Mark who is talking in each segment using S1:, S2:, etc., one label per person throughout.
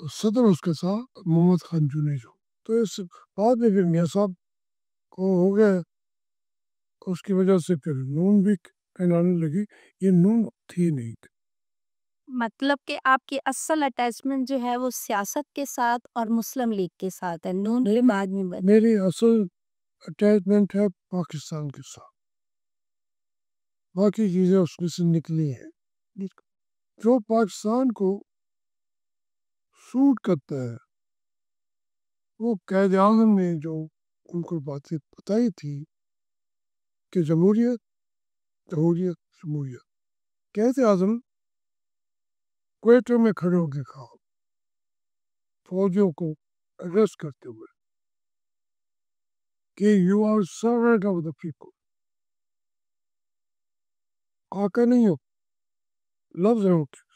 S1: صدر اس کا تھا محمد خان جنیجو. تو اس بعد میں پھر میاں صاحب کو ہو گیا, اس کی وجہ سے پھر نون بھی کہلانے لگی. یہ نون تھی نہیں.
S2: مطلب کہ آپ کی اصل اٹیچمنٹ جو ہے وہ سیاست کے ساتھ اور مسلم لیگ کے ساتھ ہے, نون بعد میں بنی.
S1: میری اصل اٹیچمنٹ ہے پاکستان کے ساتھ, باقی چیزیں اس میں سے نکلی ہیں. جو پاکستان کو سوٹ کرتا ہے, وہ قائد اعظم نے جو ان کو باتیں بتائی تھی کہ جمہوریت جمہوریت جمہوریت, قائد اعظم کوئٹہ میں کھڑے ہو کے کہا فوجیوں کو ایڈریس کرتے ہوئے کہ you are servant of the people, آقا نہیں ہو, لفظ ہے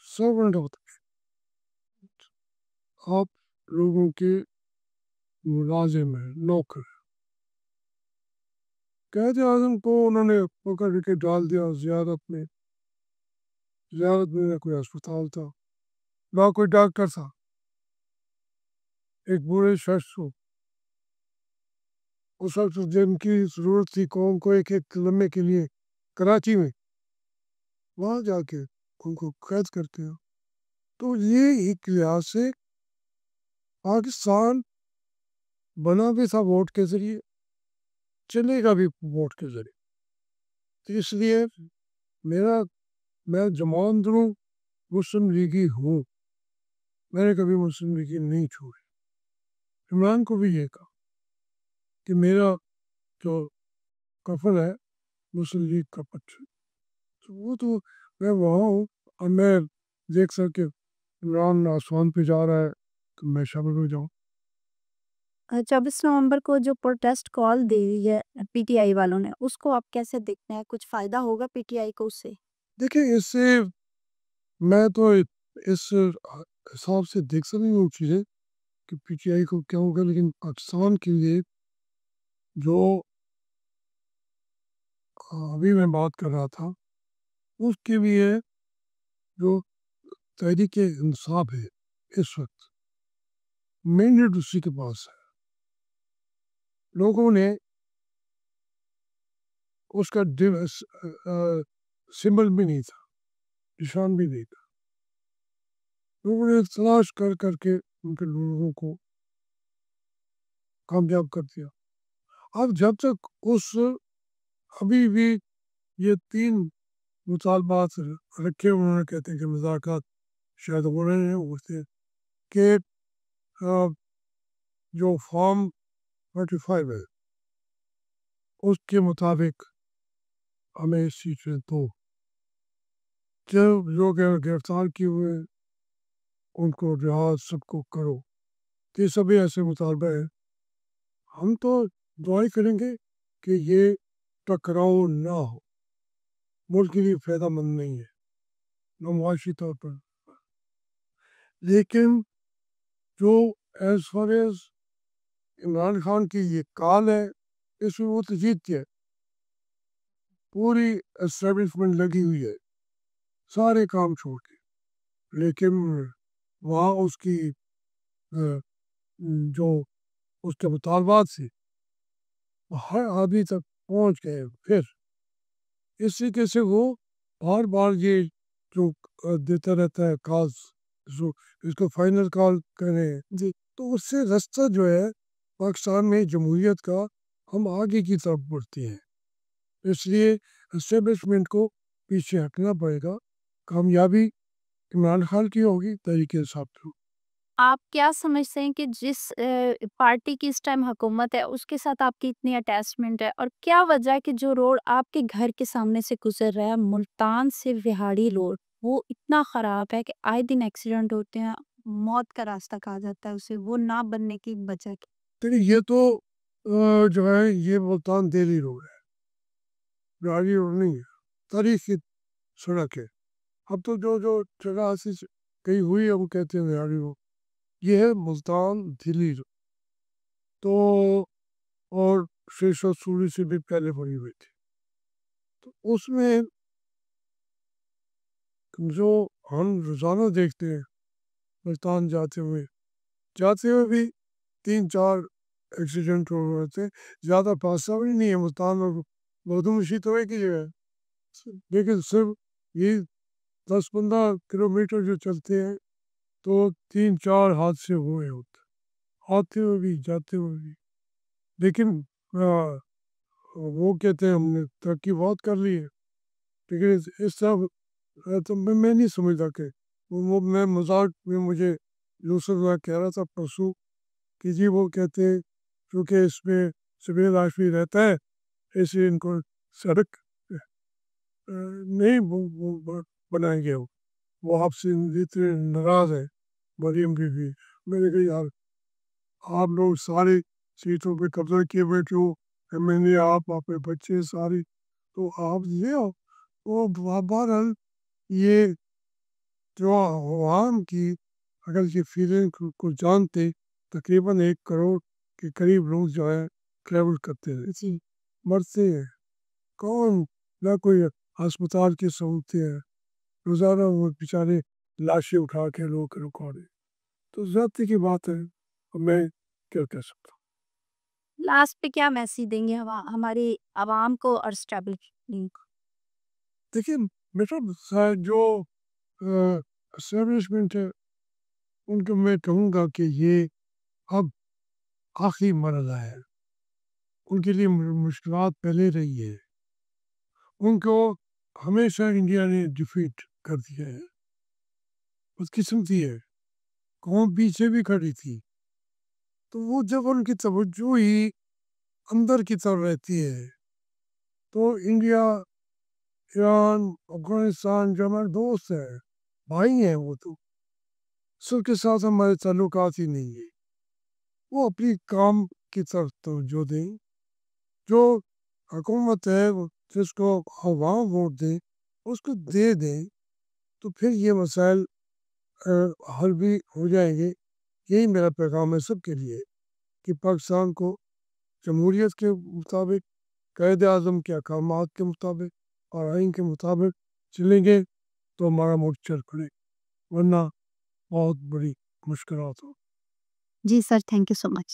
S1: سرونٹ آف دا پیپل, آپ لوگوں کے ملازم ہیں, نوکر. قائد اعظم کو انہوں نے پکڑ کے ڈال دیا زیارت میں. زیارت میں کوئی اسپتال تھا, نہ کوئی ڈاکٹر تھا. ایک بوڑھے شخص کو, اس وقت جن کی ضرورت تھی قوم کو ایک ایک لمحے کے لیے کراچی میں, وہاں جا کے ان کو قید کرتے ہیں. تو یہ ایک لحاظ سے پاکستان بنا بھی تھا ووٹ کے ذریعے, چلے گا بھی ووٹ کے ذریعے. تو اس لیے میں جماعت ہوں, مسلم لیگی ہوں, میں نے کبھی مسلم لیگی نہیں چھوڑی. عمران کو بھی یہ کہا کہ میرا جو کفن ہے مسلم لیگ کا پتھر. تو وہ تو میں وہاں ہوں, اور میں دیکھ سکے عمران آسمان پہ جا رہا ہے تو میں شامل ہو جاؤں.
S2: 24 نومبر کو جو پروٹیسٹ کال دی ہے پی ٹی آئی والوں نے, اس کو آپ کیسے دیکھتے ہیں؟ کچھ فائدہ ہوگا پی ٹی آئی کو اس سے؟
S1: دیکھیں, اس سے میں تو اس حساب سے دیکھ سکتا ہوں چیزیں کہ پی ٹی آئی کو کیا ہوگا, لیکن پاکستان کے لیے جو ابھی میں بات کر رہا تھا, اس کے لیے جو تحریک انصاف ہے اس وقت مینڈیٹ اسی کے پاس ہے. لوگوں نے اس کا سمبل بھی نہیں تھا, نشان بھی نہیں تھا. لوگوں نے تلاش کر کر کے ان کے لوگوں کو کامیاب کر دیا. اب جب تک ابھی بھی یہ 3 مطالبات رکھے انہوں نے, کہتے ہیں کہ مذاکرات شاید ہو رہے ہیں, ہوتے کہ جو فارم 35 ہے اس کے مطابق ہمیں سیٹیں دو, جو لوگ گرفتار کیے ہوئے ان کو رہا سب کو کرو. یہ سبھی ایسے مطالبہ ہیں. ہم تو دعائیں کریں گے کہ یہ ٹکراؤ نہ ہو, ملک کے لیے فائدہ مند نہیں ہے نہ معاشی طور پر. لیکن جو as far as Imran Khan کی یہ کال ہے, اس میں وہ تو جیت ہے, پوری اسٹیبلشمنٹ لگی ہوئی ہے سارے کام چھوڑ کے, لیکن وہاں اس کی جو اس کے مطالبات سے ہر آدمی تک پہنچ گئے. پھر اس طریقے سے وہ بار بار یہ جو دیتا رہتا ہے کالز, اس کو فائنل کال کریں جی, تو اس سے رستہ جو ہے پاکستان میں جمہوریت کا, ہم آگے کی طرف بڑھتے ہیں. اس لیے اسٹیبلشمنٹ کو پیچھے ہٹنا پڑے گا. کامیابی عمران خان کی ہوگی, تحریک انصاف کی.
S2: آپ کیا سمجھتے ہیں کہ جس پارٹی کی اس ٹائم حکومت ہے اس کے ساتھ آپ کی اتنی اٹیچمنٹ ہے, اور کیا وجہ ہے کہ جو روڈ آپ کے گھر کے سامنے سے گزر رہا ہے, ملتان سے وہاڑی روڈ, وہ اتنا خراب ہے کہ آئے دن ایکسیڈنٹ ہوتے ہیں, موت کا راستہ کہا جاتا ہے اسے, وہ نہ بننے کی وجہ کی؟
S1: دیکھیے, یہ تو جو ہے یہ ملتان دہلی روڈ ہے, وہاڑی روڈ نہیں ہے. تاریخی سڑک ہے. اب تو جو جگہ ایسی کہیں ہوئی ہے وہ کہتے ہیں وہاڑی روڈ. یہ ہے ملتان دہلی روڈ. تو اور شیشا سوری سے بھی پہلے بنی ہوئی تھی. تو اس میں جو ہم روزانہ دیکھتے ہیں ملتان جاتے ہوئے بھی 3-4 ایکسیڈنٹ ہو رہے تھے. زیادہ فاصلہ بھی نہیں ہے ملتان اور بہدو مشی تو ایک ہی جگہ ہے، لیکن صرف یہ 10-15 کلومیٹر جو چلتے ہیں تو 3-4 حادثے ہوئے ہوتے، آتے ہوئے بھی جاتے ہوئے بھی. لیکن وہ کہتے ہیں ہم نے ترقی بہت کر لی ہے، لیکن اس طرح تو میں نہیں سمجھتا کہ وہ میں مذاق میں مجھے یوسف میں کہہ رہا تھا پرسوں کہ جی وہ کہتے ہیں کیونکہ اس میں سویل آشمی رہتا ہے اس لیے ان کو سڑک نہیں بنائیں گے. وہ آپ سے اتنے ناراض ہے مریم بھی. میں نے کہا یار آپ لوگ ساری سیٹوں پہ قبضہ کیے بیٹھے ہو، میں نے آپ کے بچے ساری تو آپ لے آؤ. وہ بہرحال یہ جو عوام کی اگر یہ فیلنگ کو جانتے تقریباً 1 کروڑ کے قریب لوگ جو ہے ٹریول کرتے ہیں اسی مرتے ہیں. کون نہ کوئی ہسپتال کی سہولتیں ہیں، روزانہ وہ بیچارے لاشیں اٹھا کے لوگ رکھواڑے. تو زیادتی کی بات ہے، میں کیا کہہ سکتا ہوں.
S2: لاسٹ پہ کیا میسج دیں گے ہماری عوام کو اور اسٹیبلشمنٹ کو؟
S1: دیکھیے میرا جو اسٹیبلشمنٹ ہے ان کو میں کہوں گا کہ یہ اب آخری مرحلہ ہے. ان کے لیے مشکلات پہلے رہی ہے، ان کو ہمیشہ انڈیا نے ڈیفیٹ کر دیا ہے، بدقسمتی ہے. قوم پیچھے بھی کھڑی تھی تو وہ جب ان کی توجہ ہی اندر کی طرف رہتی ہے تو انڈیا، ایران، افغانستان جو ہمارے دوست ہیں بھائی ہیں وہ تو سب کے ساتھ ہمارے تعلقات ہی نہیں ہیں. وہ اپنی کام کی طرف توجہ دیں. جو حکومت ہے جس کو عوام ووٹ دیں اس کو دے دیں تو پھر یہ مسائل حل بھی ہو جائیں گے. یہی میرا پیغام ہے سب کے لیے کہ پاکستان کو جمہوریت کے مطابق، قائد اعظم کے احکامات کے مطابق اور آئین کے مطابق چلیں گے تو ہمارا ملک چل پڑے، ورنہ بہت بڑی مشکلات ہو.
S2: جی سر، تھینک یو سو مچ.